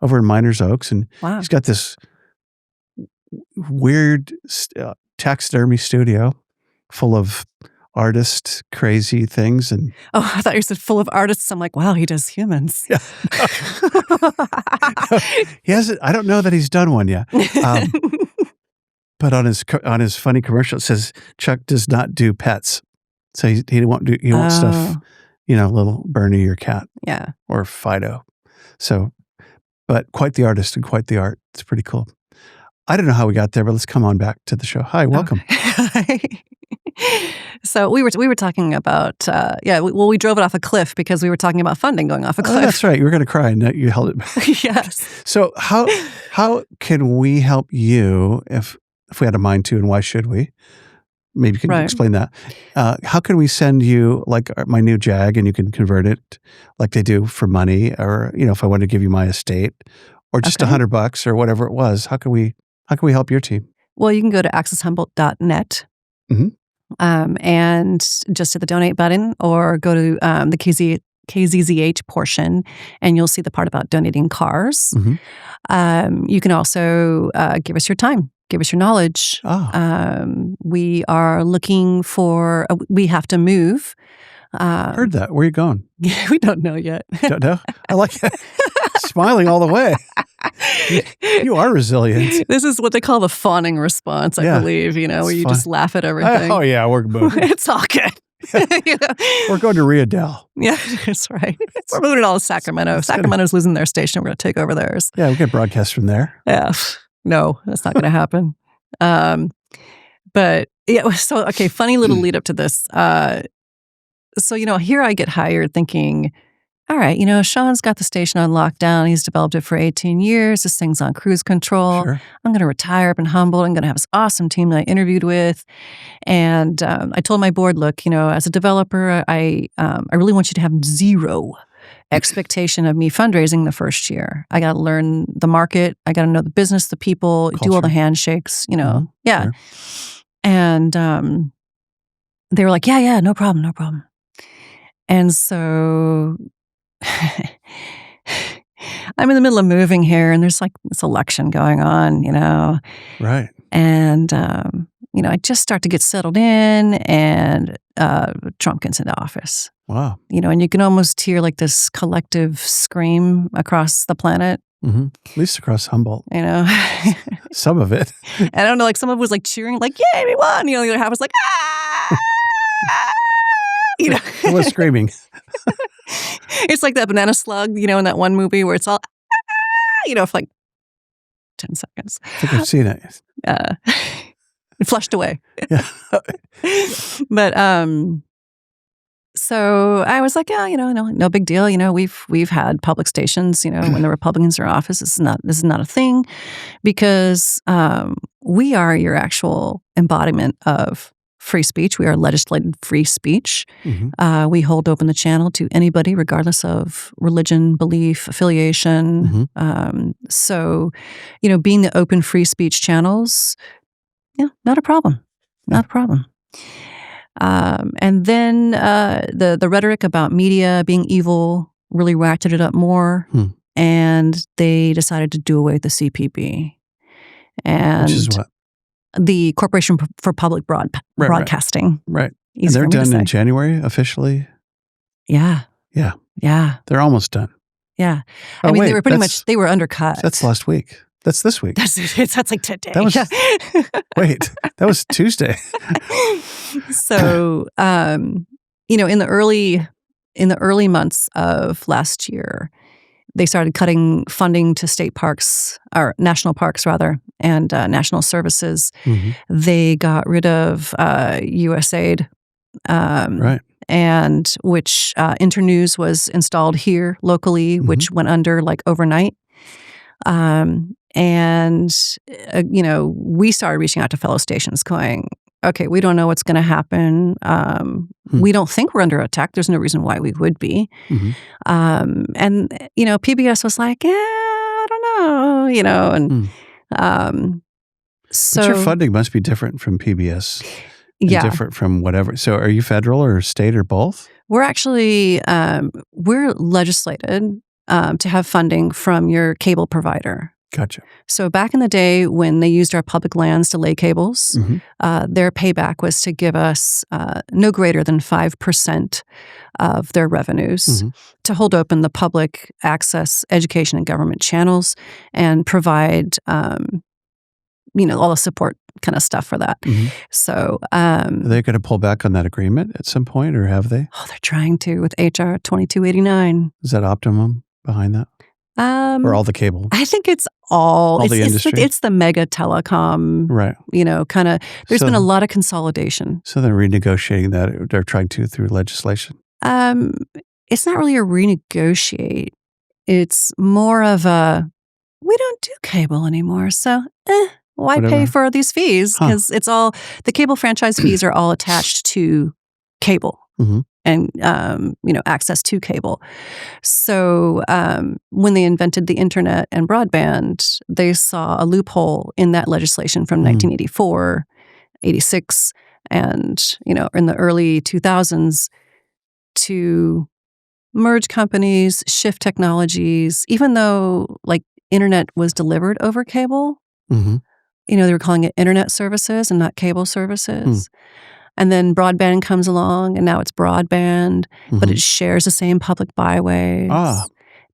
over in Miners Oaks. And he's got this weird taxidermy studio full of artist crazy things. And I thought you said full of artists. I'm like, wow, he does humans. Yeah. He hasn't. I don't know that he's done one yet. But on his funny commercial, it says Chuck does not do pets, so he won't stuff, little Bernie or cat, or Fido. So, but quite the artist and quite the art. It's pretty cool. I don't know how we got there, but let's come on back to the show. Hi, welcome. So we were talking about we drove it off a cliff because we were talking about funding going off a cliff. Oh, that's right. You were going to cry and you held it back. Yes. So how can we help you if we had a mind to, and why should we? Maybe you can explain that. How can we send you like my new Jag and you can convert it like they do for money, or if I want to give you my estate, or just $100 or whatever it was? How can we help your team? Well, you can go to accesshumboldt.net. Mm-hmm. And just hit the donate button, or go to the KZZH portion, and you'll see the part about donating cars. Mm-hmm. You can also give us your time, give us your knowledge. We are looking for, we have to move. Heard that. Where are you going? We don't know yet. Don't know? I like it. Smiling all the way. You are resilient. This is what they call the fawning response, I believe, where you just laugh at everything. Oh, yeah, we're moving. It's all good. We're going to Riadel. Yeah, that's right. We're moving it all to Sacramento. Sacramento's losing their station. We're going to take over theirs. Yeah, we can broadcast from there. Yeah. No, that's not going to happen. But yeah, so, okay, funny little lead up to this. So, here I get hired thinking, all right, Sean's got the station on lockdown. He's developed it for 18 years. This thing's on cruise control. Sure. I'm going to retire up in Humboldt. I'm going to have this awesome team that I interviewed with. And I told my board, look, as a developer, I really want you to have zero expectation of me fundraising the first year. I got to learn the market. I got to know the business, the people, do all the handshakes, Yeah. Sure. And they were like, yeah, no problem. And so I'm in the middle of moving here, and there's like this election going on, Right. And, I just start to get settled in, and Trump gets into office. Wow. And you can almost hear like this collective scream across the planet. Mm-hmm. At least across Humboldt. Some of it. I don't know, like some of it was like cheering, like, yay, we won. The other half was like, ah! It was screaming. It's like that banana slug, in that one movie where it's all, for like 10 seconds. I think I've seen it. It flushed away. Yeah. But so I was like, yeah, no big deal. We've had public stations, when the Republicans are in office. This is not a thing, because we are your actual embodiment of free speech. We are legislated free speech. Mm-hmm. We hold open the channel to anybody, regardless of religion, belief, affiliation. Mm-hmm. So, being the open free speech channels, not a problem. Not a problem. And then the rhetoric about media being evil really ratcheted it up more, and they decided to do away with the CPB. And which is what? The Corporation for Public Broadcasting. Right. And they're done in January officially? Yeah. Yeah. Yeah. They're almost done. Yeah. Oh, they were pretty much, they were undercut. That's last week. That's this week. That's like today. That was, wait, that was Tuesday. So, in the early months of last year, they started cutting funding to state parks, or national parks rather, and national services. Mm-hmm. They got rid of USAID, right, and which Internews was installed here locally, mm-hmm. which went under like overnight. We started reaching out to fellow stations going, okay, we don't know what's going to happen. We don't think we're under attack. There's no reason why we would be. Mm-hmm. PBS was like, yeah, I don't know, so. But your funding must be different from PBS. Yeah. Different from whatever. So are you federal or state or both? We're actually, we're legislated to have funding from your cable provider. Gotcha. So back in the day when they used our public lands to lay cables, mm-hmm. Their payback was to give us no greater than 5% of their revenues mm-hmm. to hold open the public access education and government channels and provide, all the support kind of stuff for that. Mm-hmm. So are they going to pull back on that agreement at some point, or have they? Oh, they're trying to with HR 2289. Is that optimum behind that? Or all the cable? I think it's all the industry? It's the mega telecom, right? Kind of. There's been a lot of consolidation. So they're renegotiating that. They're trying to through legislation. It's not really a renegotiate. It's more of a we don't do cable anymore, so why pay for these fees? Because it's all the cable franchise fees are all attached to cable. Mm-hmm. And, access to cable. So when they invented the internet and broadband, they saw a loophole in that legislation from 1984, 86, and, in the early 2000s to merge companies, shift technologies, even though, like, internet was delivered over cable. Mm-hmm. They were calling it internet services and not cable services. And then broadband comes along, and now it's broadband, but it shares the same public byways.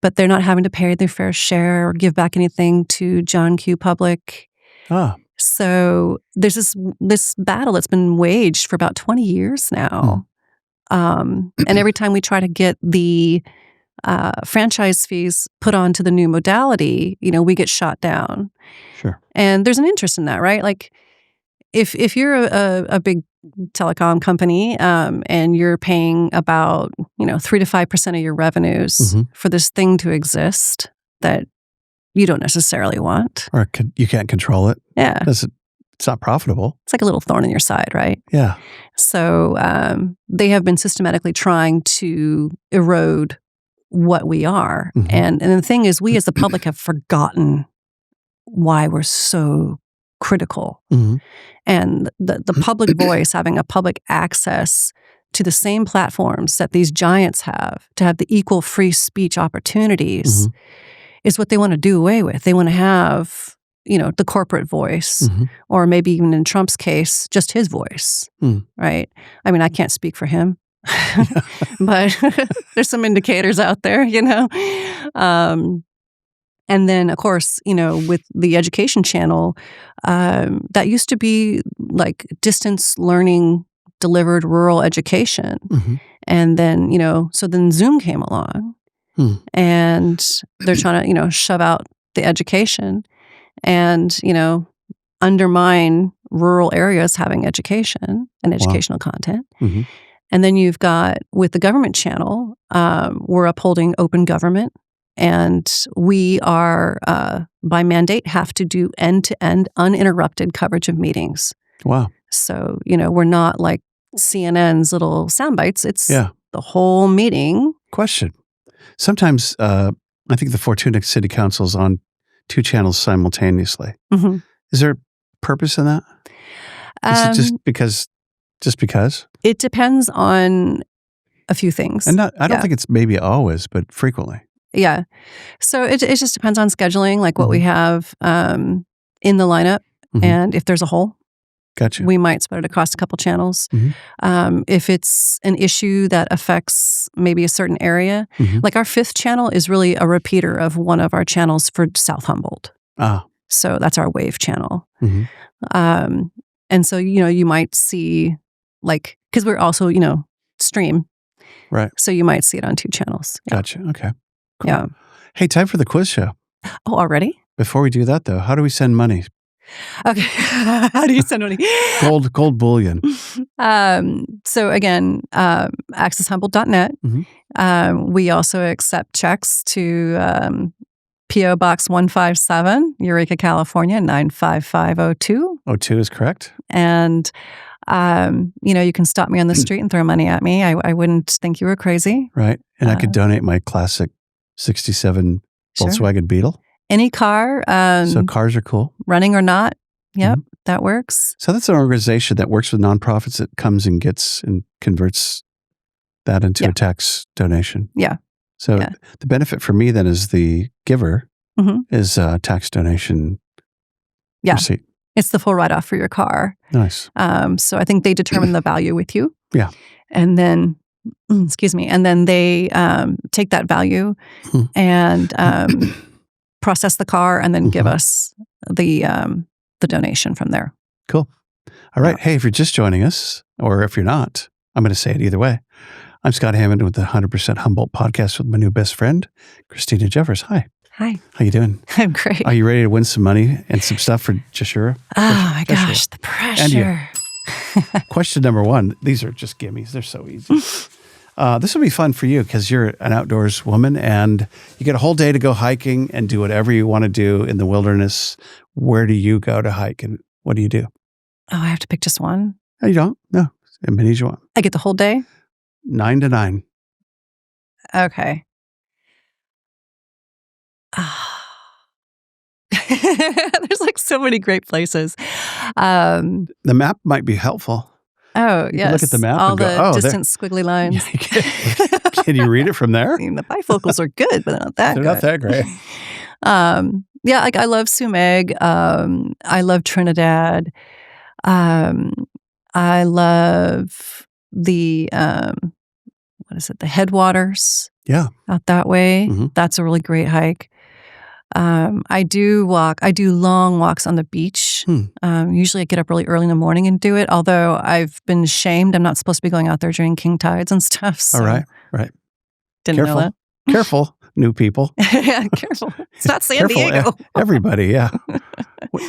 But they're not having to pay their fair share or give back anything to John Q. Public. So there's this battle that's been waged for about 20 years now. And every time we try to get the franchise fees put onto the new modality, we get shot down. Sure. And there's an interest in that, right? Like, if you're a big telecom company and you're paying about 3 to 5% of your revenues for this thing to exist that you don't necessarily want, or you can't control it, because it's not profitable. It's like a little thorn in your side, right? Yeah. So they have been systematically trying to erode what we are. Mhm. And the thing is, we as the public have forgotten why we're so critical. Mhm. And the public voice, having a public access to the same platforms that these giants have, to have the equal free speech opportunities, Mhm. is what they want to do away with. They want to have, the corporate voice, Mhm. or maybe even in Trump's case, just his voice, Mm. right? I mean, I can't speak for him, but there's some indicators out there, And then, of course, with the education channel, that used to be like distance learning delivered rural education. Mhm. And then, so then Zoom came along and they're trying to, shove out the education and, undermine rural areas having education and educational content. Mhm. And then you've got, with the government channel, we're upholding open government. And we are, by mandate, have to do end-to-end uninterrupted coverage of meetings. Wow. So, we're not like CNN's little sound bites. It's Yeah. the whole meeting. Question. Sometimes I think the Fortuna City Council is on 2 channels simultaneously. Mm-hmm. Is there a purpose in that? Is it just because? It depends on a few things. And I don't think it's maybe always, but frequently. Yeah. So it just depends on scheduling, like what we have in the lineup. Mhm. And if there's a hole, Gotcha. we might spread it across a couple channels. Mhm. If it's an issue that affects maybe a certain area, Mhm. like our 5th channel is really a repeater of one of our channels for South Humboldt. Ah. So that's our wave channel. Mhm. And so, you might see like, because we're also, stream. Right. So you might see it on 2 channels. Yeah. Gotcha. Okay. Cool. Yeah. Hey, time for the quiz show. Oh, already? Before we do that, though, how do we send money? Okay. How do you send money? Gold bullion. So again, accesshumboldt.net. Mhm. We also accept checks to P.O. Box 157, Eureka, California, 95502. 02 is correct. And, you can stop me on the street and throw money at me. I wouldn't think you were crazy. Right. And I could donate my classic 67 Sure. Volkswagen Beetle. Any car, So cars are cool. running or not. Yep, Mhm. that works. So that's an organization that works with nonprofits that comes and gets and converts that into a tax donation. Yeah. So Yeah. the benefit for me then is the giver Mhm. is a tax donation Yeah. receipt. It's the full write-off for your car. Nice. So I think they determine the value with you. Yeah. And then, excuse me, and then they take that value and process the car and then give us the donation from there. Cool. All right. Hey, if you're just joining us, or if you're not, I'm going to say it either way. I'm Scott Hammond with the 100% Humboldt podcast with my new best friend, Christina Jeffers. Hi. Hi. How you doing? I'm great. Are you ready to win some money and some stuff for Jashura? Oh my Jashura. gosh, the And you. pressure. Question number 1. These are just gimmies. They're so easy. This will be fun for you because you're an outdoors woman and you get a whole day to go hiking and do whatever you want to do in the wilderness. Where do you go to hike and what do you do? Oh, I have to pick just one? No, you don't. No. As many as you want. I get the whole day? 9 to 9. Okay. There's like so many great places. The map might be helpful. Oh, You can yes. look at the map All and go, the "Oh, distant squiggly lines. Can you read it from there? I mean, the bifocals are good, but they're not that They're good. not that great. Yeah, like I love Sumeg. I love Trinidad. I love the what is it? The headwaters. Yeah. Out that way. Mhm. That's a really great hike. I do long walks on the beach. Usually I get up really early in the morning and do it, although I've been shamed. I'm not supposed to be going out there during king tides and stuff. So All right. Right. Didn't Careful. know that. Careful, new people. Yeah, careful. It's not San Careful, Diego. Everybody, yeah.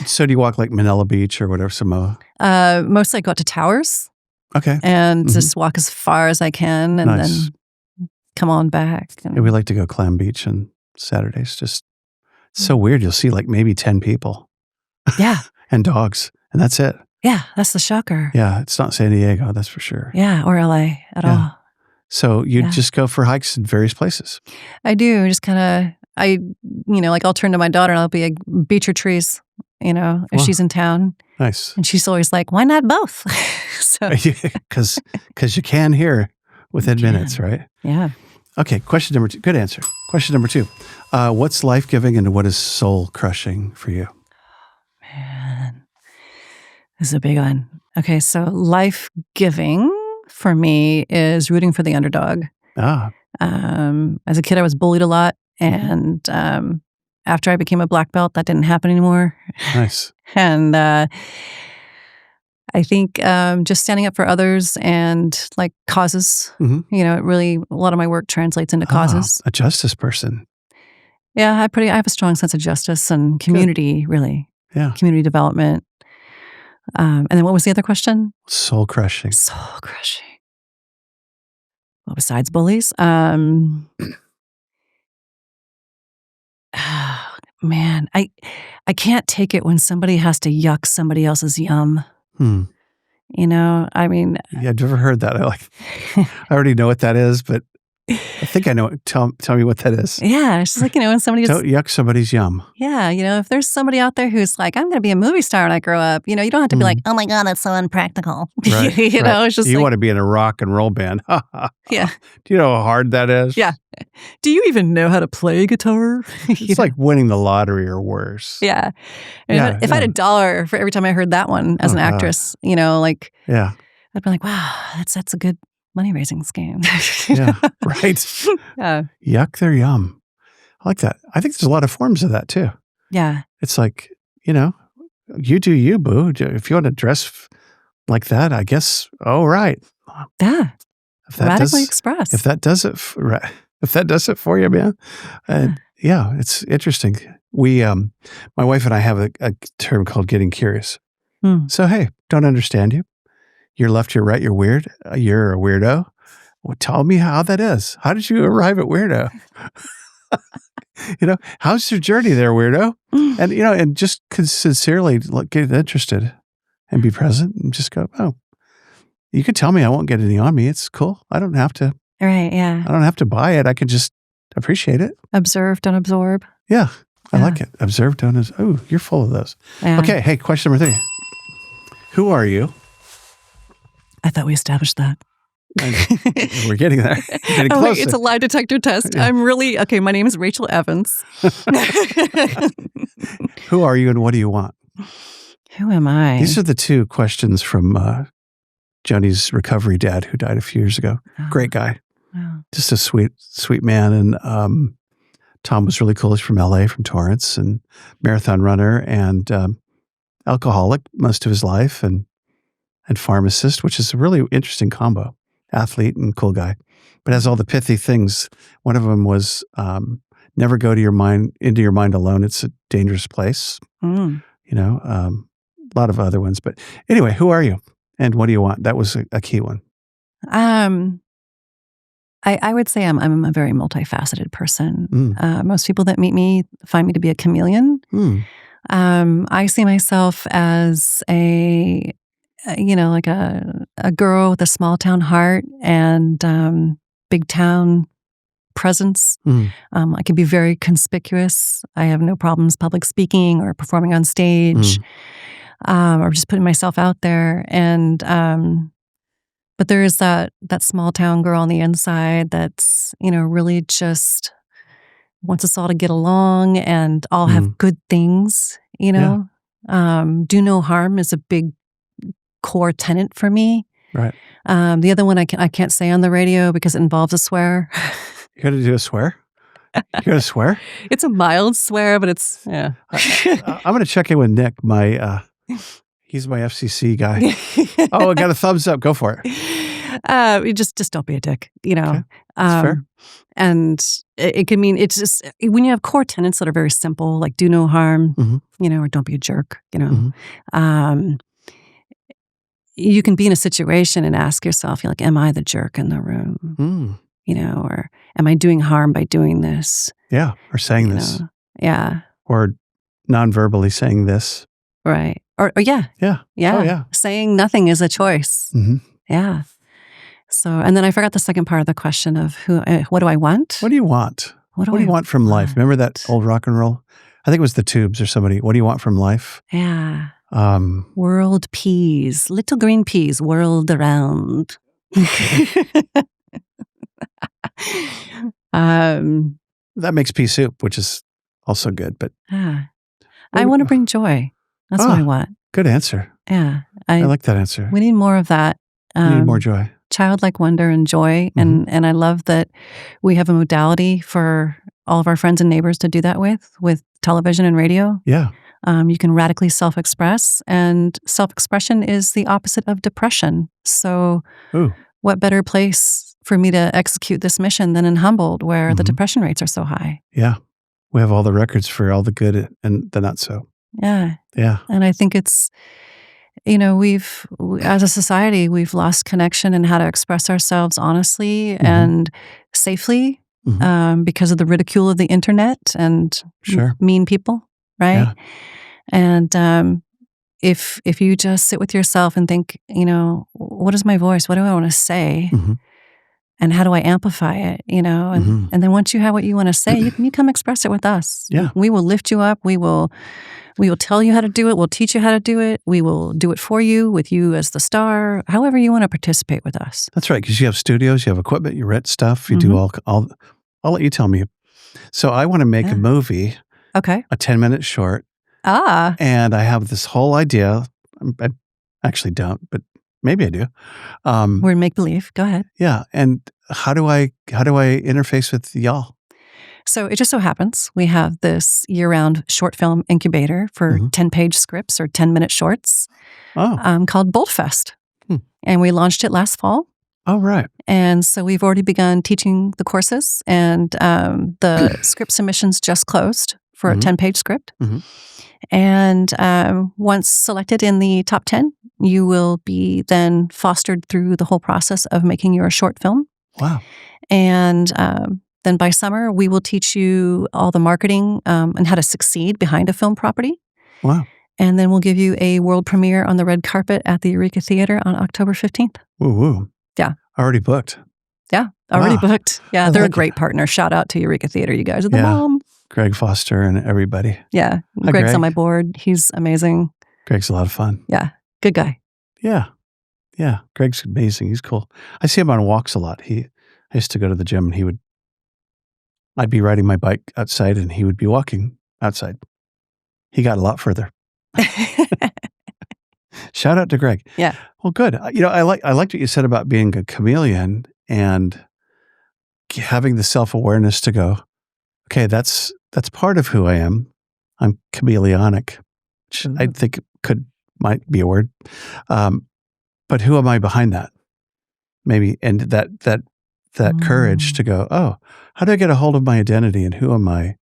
So do you walk like Manila Beach or whatever, Samoa? Mostly I go out to towers Okay. and just walk as far as I can and Nice. then come on back. And, Yeah, we like to go Clam Beach on Saturdays. Just it's so weird. You'll see like maybe 10 people yeah. and dogs, and that's it. Yeah, that's the shocker. Yeah, it's not San Diego, that's for sure. Yeah, or LA at Yeah. all. So you just go for hikes in various places. I do. Just kind of, like I'll turn to my daughter and I'll be like, beach or trees, if she's in town. Nice. And she's always like, why not both? Because you can here within minutes, right? Yeah. Okay, question number 2. Good answer. Question number 2. What's life-giving and what is soul-crushing for you? Man, this is a big one. Okay, so life-giving for me is rooting for the underdog. As a kid, I was bullied a lot. And after I became a black belt, that didn't happen anymore. Nice. And I think just standing up for others and like causes, it really, a lot of my work translates into causes. A justice person. Yeah, I have a strong sense of justice and community, really. Yeah. Community development. And then what was the other question? Soul crushing. Soul crushing. Well, besides bullies, man, I can't take it when somebody has to yuck somebody else's yum. I mean... Yeah, I've never heard that. I already know what that is, but I think I know it. Tell me what that is. Yeah, it's just like, when somebody... Don't yuck somebody's yum. Yeah, if there's somebody out there who's like, I'm going to be a movie star when I grow up, you don't have to be like, oh my God, that's so unpractical. Right, it's just you want to be in a rock and roll band. Yeah. Do you know how hard that is? Yeah. Do you even know how to play guitar? It's like winning the lottery or worse. Yeah. And if I had $1 for every time I heard that one as an actress, yeah, I'd be like, wow, that's a good money-raising scheme. Yeah, right. Yeah. Yuck their yum. I like that. I think there's a lot of forms of that too. Yeah. It's like, you do you, boo. If you want to dress like that, I guess, right. Yeah. Radically express. express. If that does it for you, man. Yeah, it's interesting. We, my wife and I have a term called getting curious. So, hey, don't understand you. You're left, you're right, you're weird. You're a weirdo. Well, tell me how that is. How did you arrive at weirdo? How's your journey there, weirdo? And, and just sincerely get interested and be present and just go, oh, you could tell me, I won't get any on me. It's cool. I don't have to. Right, yeah. I don't have to buy it. I could just appreciate it. Observe, don't absorb. Yeah, I like it. Observe, don't absorb. Oh, you're full of those. Yeah. Okay, hey, question number 3. Who are you? I thought we established that. We're getting there. Getting closer. Wait, it's a lie detector test. Yeah. My name is Rachel Evans. Who are you and what do you want? Who am I? These are the 2 questions from Joni's recovery dad who died a few years ago. Great guy. Wow. Just a sweet, sweet man. And Tom was really cool. He's from LA, from Torrance, and marathon runner and alcoholic most of his life and pharmacist, which is a really interesting combo. Athlete and cool guy. But has all the pithy things. One of them was never go into your mind alone. It's a dangerous place. A lot of other ones. But anyway, who are you? And what do you want? That was a key one. I would say I'm a very multifaceted person. Most people that meet me find me to be a chameleon. I see myself as a girl with a small town heart and big town presence. I can be very conspicuous. I have no problems public speaking or performing on stage. Or just putting myself out there. And but there is that small town girl on the inside that's, really just wants us all to get along and all have good things, Do no harm is a big core tenet for me. Right. The other one I can't say on the radio because it involves a swear. You got to do a swear? You got to swear? It's a mild swear, but it's, yeah. I'm going to check in with Nick, he's my FCC guy. Oh, I got a thumbs up. Go for it. Just don't be a dick, Okay. That's fair. And it can mean, it's just, when you have core tenets that are very simple, like do no harm, or don't be a jerk, you can be in a situation and ask yourself, you're like, am I the jerk in the room? Or am I doing harm by doing this? Yeah. Or saying this. Yeah. Or non-verbally saying this. Right. Or yeah. Yeah. Yeah. Oh, yeah. Saying nothing is a choice. Yeah. So, and then I forgot the second part of the question of what do I want? What do you want? What do you want from life? Remember that old rock and roll? I think it was the Tubes or somebody. What do you want from life? Yeah. World peas, little green peas whirled around. That makes pea soup, which is also good. But I want to bring joy. That's what I want. Good answer. Yeah. I like that answer. We need more of that. We need more joy. Childlike wonder and joy. Mm-hmm. And I love that we have a modality for all of our friends and neighbors to do that with television and radio. Yeah. You can radically self-express, and self-expression is the opposite of depression. So what better place for me to execute this mission than in Humboldt, where the depression rates are so high? Yeah. We have all the records for all the good and the not so. Yeah. Yeah. And I think it's, we've, as a society, we've lost connection in how to express ourselves honestly and safely because of the ridicule of the internet and mean people, right? Yeah. And if you just sit with yourself and think, what is my voice? What do I want to say? And how do I amplify it? And then once you have what you want to say, you can come express it with us. Yeah. We will lift you up. We will tell you how to do it. We'll teach you how to do it. We will do it for you, with you as the star, however you want to participate with us. That's right, because you have studios, you have equipment, you rent stuff, you do all. I'll let you tell me. So I want to make a movie, a 10-minute short. And I have this whole idea. I actually don't, but maybe I do. We're in make-believe. Go ahead. Yeah. And how do I interface with y'all? So it just so happens we have this year-round short film incubator for 10-page scripts or 10-minute shorts called Bolt Fest. And we launched it last fall. Oh, right. And so we've already begun teaching the courses, and the script submissions just closed for a 10-page script. And once selected in the top 10, you will be then fostered through the whole process of making your short film. Wow. And then by summer, we will teach you all the marketing and how to succeed behind a film property. Wow. And then we'll give you a world premiere on the red carpet at the Eureka Theater on October 15th. Woo. Yeah. Already booked. Yeah. Already booked. Yeah. They're a great partner. Shout out to Eureka Theater. You guys are the bomb. Greg Foster and everybody. Yeah. Hi, Greg's Greg. on my board. He's amazing. Greg's a lot of fun. Yeah. Good guy. Yeah. Yeah. Greg's amazing. He's cool. I see him on walks a lot. I used to go to the gym and I'd be riding my bike outside and he would be walking outside. He got a lot further. Shout out to Greg. Yeah. Well, good. I liked what you said about being a chameleon and having the self-awareness to go, okay, that's part of who I am. I'm chameleonic, which I think might be a word. But who am I behind that? Maybe, and that courage to go, oh, how do I get a hold of my identity and who am I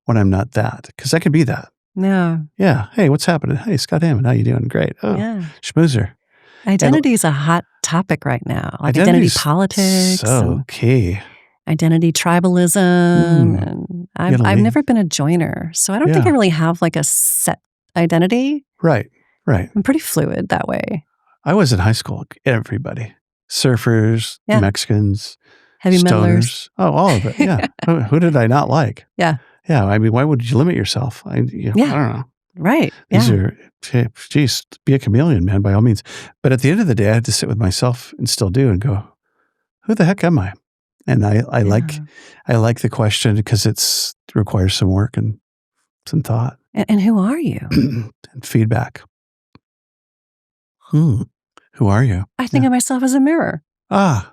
when I'm not that? Because I could be that. Yeah. Yeah. Hey, what's happening? Hey, Scott Hammond, how you doing? Great. Oh, yeah. Schmoozer. Identity is a hot topic right now. Like identity politics. So key. Identity tribalism. And I've never been a joiner, so I don't think I really have like a set identity. Right. I'm pretty fluid that way. I was in high school. Everybody. Surfers, Mexicans, heavy stoners. metalers. Oh, all of it. Yeah. Who did I not like? Yeah. Yeah. I mean, why would you limit yourself? I don't know. Right. These are, geez, be a chameleon, man, by all means. But at the end of the day, I had to sit with myself and still do and go, who the heck am I? And I like the question because it requires some work and some thought. And who are you? And feedback. Who are you? I think of myself as a mirror. The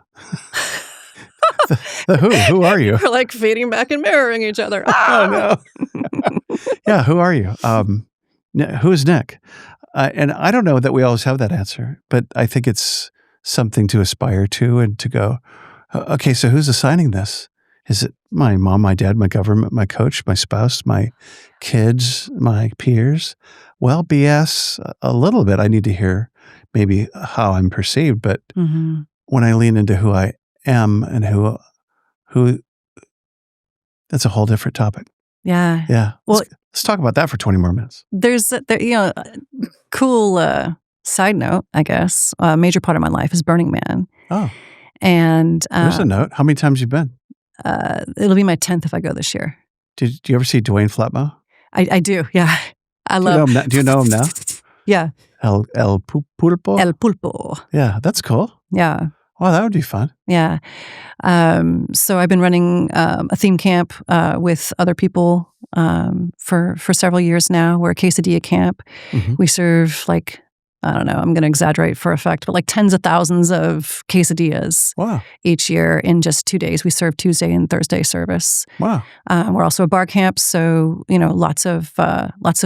who are you? We're like feeding back and mirroring each other. Oh, no. Yeah, who are you? Who is Nick? And I don't know that we always have that answer, but I think it's something to aspire to and to go, okay, so who's assigning this? Is it my mom, my dad, my government, my coach, my spouse, my kids, my peers? Well, BS, a little bit. I need to hear maybe how I'm perceived, but when I lean into who I am and who that's a whole different topic. Yeah. Yeah. Well, let's talk about that for 20 more minutes. There's cool side note, I guess. A major part of my life is Burning Man. Oh, And there's a note. How many times you been? it'll be my 10th if I go this year. Do you ever see Dwayne Flatmo? I do, yeah. I Do love. you know him now? Yeah. El Pulpo? El Pulpo. Yeah, that's cool. Yeah. Wow, that would be fun. Yeah. So I've been running a theme camp with other people for several years now. We're a quesadilla camp. Mm-hmm. We serve I don't know, I'm going to exaggerate for effect, but tens of thousands of quesadillas each year in just 2 days. We serve Tuesday and Thursday service. Wow. We're also a bar camp, so lots of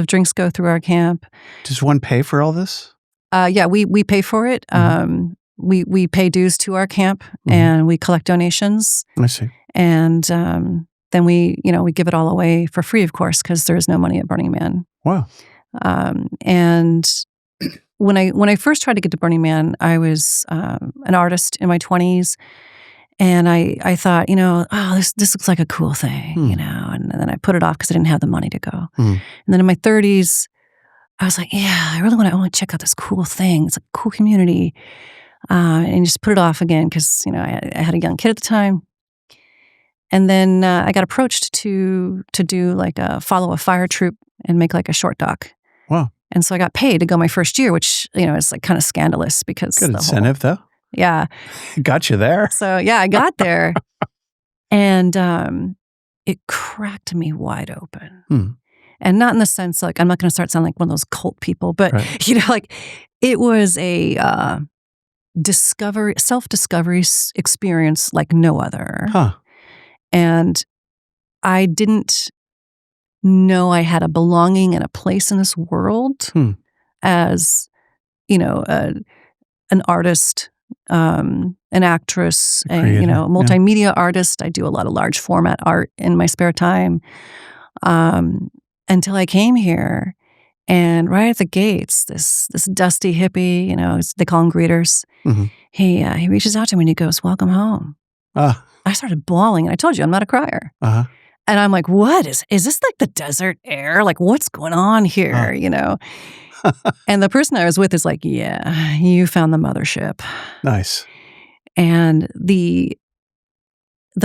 drinks go through our camp. Does one pay for all this? Yeah, we pay for it. Mm-hmm. We pay dues to our camp, and we collect donations. I see. And then we give it all away for free, of course, because there's no money at Burning Man. Wow. And when I first tried to get to Burning Man, I was an artist in my 20s, and I thought, this looks like a cool thing, and then I put it off because I didn't have the money to go. And then in my 30s, I was like, yeah, I really want to check out this cool thing. It's a cool community. And just put it off again because, I had a young kid at the time. And then I got approached to do follow a fire troop and make a short doc. Wow. And so I got paid to go my first year, which, is kind of scandalous because good incentive though. Yeah. Got you there. So yeah, I got there and it cracked me wide open. And not in the sense I'm not going to start sounding like one of those cult people, but it was a self-discovery experience like no other. And I didn't know I had a belonging and a place in this world as, an artist, an actress, a multimedia artist. I do a lot of large format art in my spare time. Until I came here, and right at the gates, this dusty hippie, they call him greeters. Mm-hmm. He reaches out to me and he goes, "Welcome home." I started bawling, and I told you I'm not a crier. And I'm like, "What is this the desert air? What's going on here?" And the person I was with is like, "Yeah, you found the mothership." Nice. And the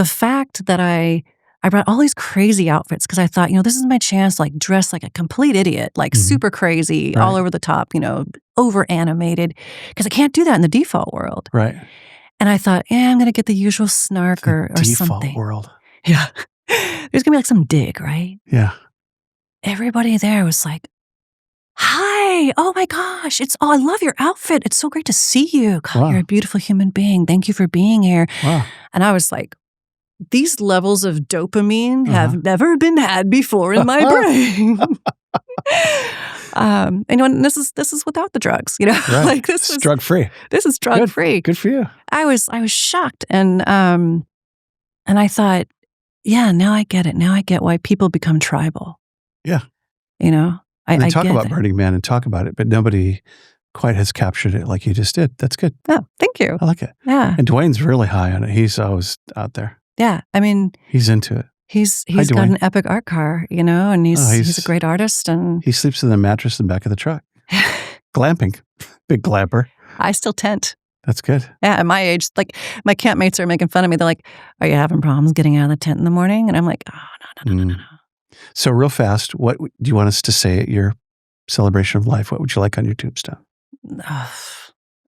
fact that I brought all these crazy outfits because I thought, this is my chance to dress like a complete idiot, super crazy, all over the top, over animated, because I can't do that in the default world. Right. And I thought, I'm going to get the usual snark or something. Default world. Yeah. There's going to be some dig, right? Yeah. Everybody there was like, "Hi, oh my gosh, I love your outfit. It's so great to see you. God, you're a beautiful human being. Thank you for being here." Wow. And I was like, these levels of dopamine have never been had before in my brain. And this is without the drugs, Right. This is drug free. This is drug free. Good for you. I was shocked, and I thought, yeah, now I get it. Now I get why people become tribal. Yeah. I talk about Burning Man and talk about it, but nobody quite has captured it like you just did. That's good. Oh, thank you. I like it. Yeah. And Dwayne's really high on it. He's always out there. Yeah, I mean, he's into it. He's got an epic art car, and he's a great artist, and he sleeps in the mattress in the back of the truck. Glamping, big glamper. I still tent. That's good. Yeah, at my age, my campmates are making fun of me. They're like, "Are you having problems getting out of the tent in the morning?" And I'm like, "Oh, no. So real fast, what do you want us to say at your celebration of life? What would you like on your tombstone?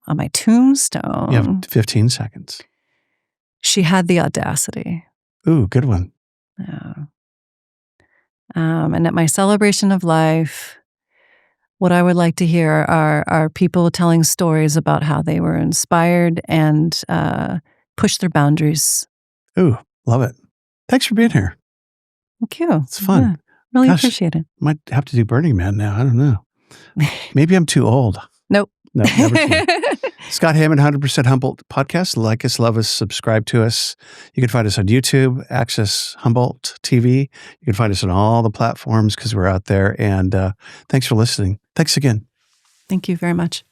On my tombstone? You have 15 seconds. She had the audacity. Ooh, good one. Yeah. And at my celebration of life, what I would like to hear are people telling stories about how they were inspired and pushed their boundaries. Ooh, love it. Thanks for being here. Thank you. It's fun. Yeah, really appreciate it. Might have to do Burning Man now. I don't know. Maybe I'm too old. Nope. No, never too old. Scott Hammond, 100% Humboldt podcast. Like us, love us, subscribe to us. You can find us on YouTube, Access Humboldt TV. You can find us on all the platforms because we're out there. And thanks for listening. Thanks again. Thank you very much.